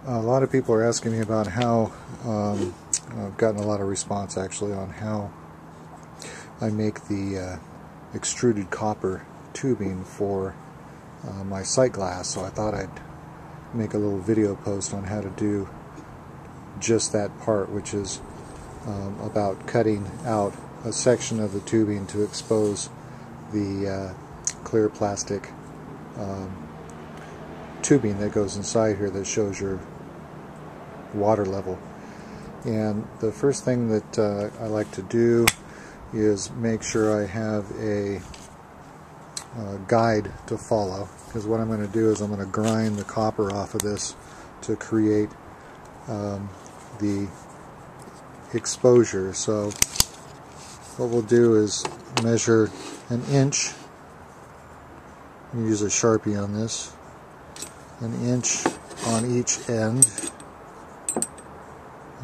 A lot of people are asking me about how, I've gotten a lot of response actually on how I make the extruded copper tubing for my sight glass, so I thought I'd make a little video post on how to do just that part, which is about cutting out a section of the tubing to expose the clear plastic tubing that goes inside here that shows your water level. And the first thing that I like to do is make sure I have a guide to follow, because what I'm going to do is I'm going to grind the copper off of this to create the exposure. So what we'll do is measure an inch, use a Sharpie on this, an inch on each end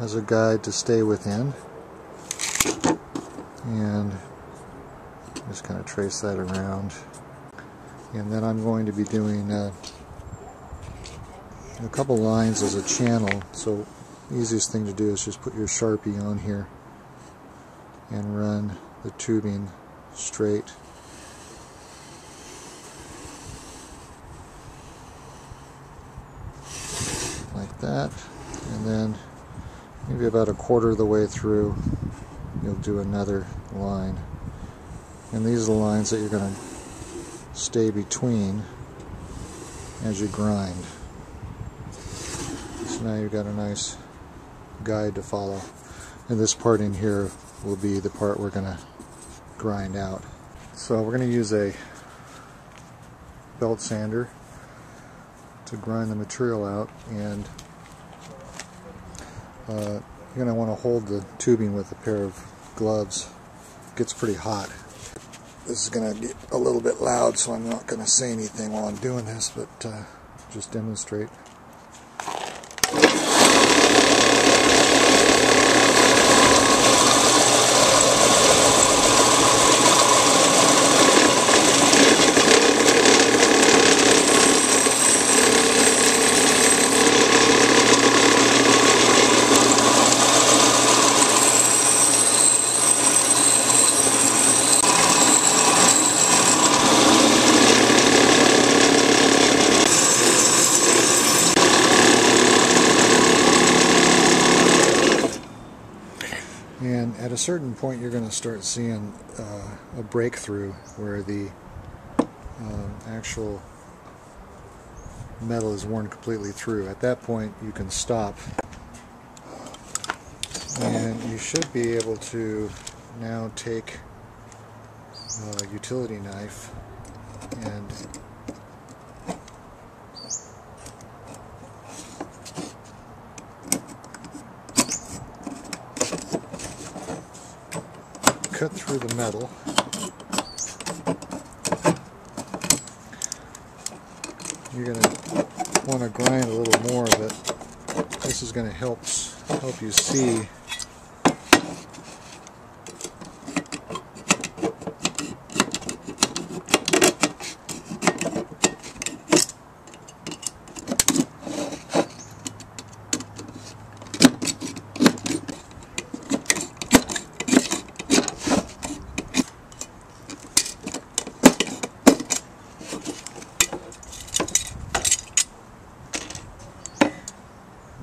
as a guide to stay within, and just kind of trace that around. And then I'm going to be doing a couple lines as a channel, so the easiest thing to do is just put your Sharpie on here and run the tubing straight. Like that, and then maybe about a quarter of the way through you'll do another line, and these are the lines that you're going to stay between as you grind. So now you've got a nice guide to follow, and this part in here will be the part we're going to grind out. So we're going to use a belt sander to grind the material out, and you're going to want to hold the tubing with a pair of gloves. It gets pretty hot. This is going to get a little bit loud, so I'm not going to say anything while I'm doing this, but just demonstrate. And at a certain point you're going to start seeing a breakthrough where the actual metal is worn completely through. At that point you can stop, and you should be able to now take a utility knife and cut through the metal. You're going to want to grind a little more of it. This is going to help you see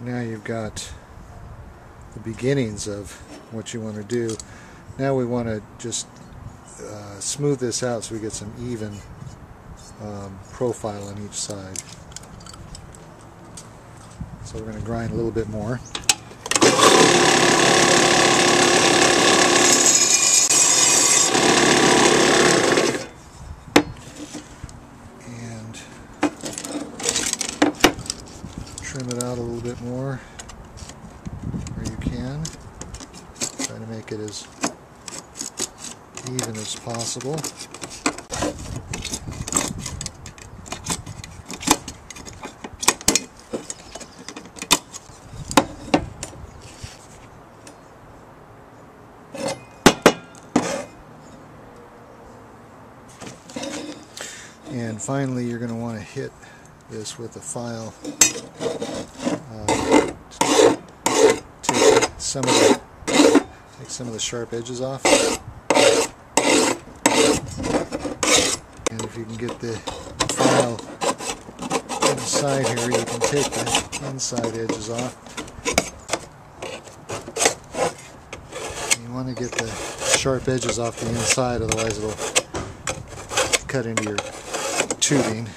now you've got the beginnings of what you want to do. Now we want to just smooth this out so we get some even profile on each side. So we're going to grind a little bit more. Trim it out a little bit more where you can. Try to make it as even as possible. And finally, you're going to want to hit this with a file some of the sharp edges off. And if you can get the file inside here, you can take the inside edges off. You want to get the sharp edges off the inside, otherwise it'll cut into your tubing.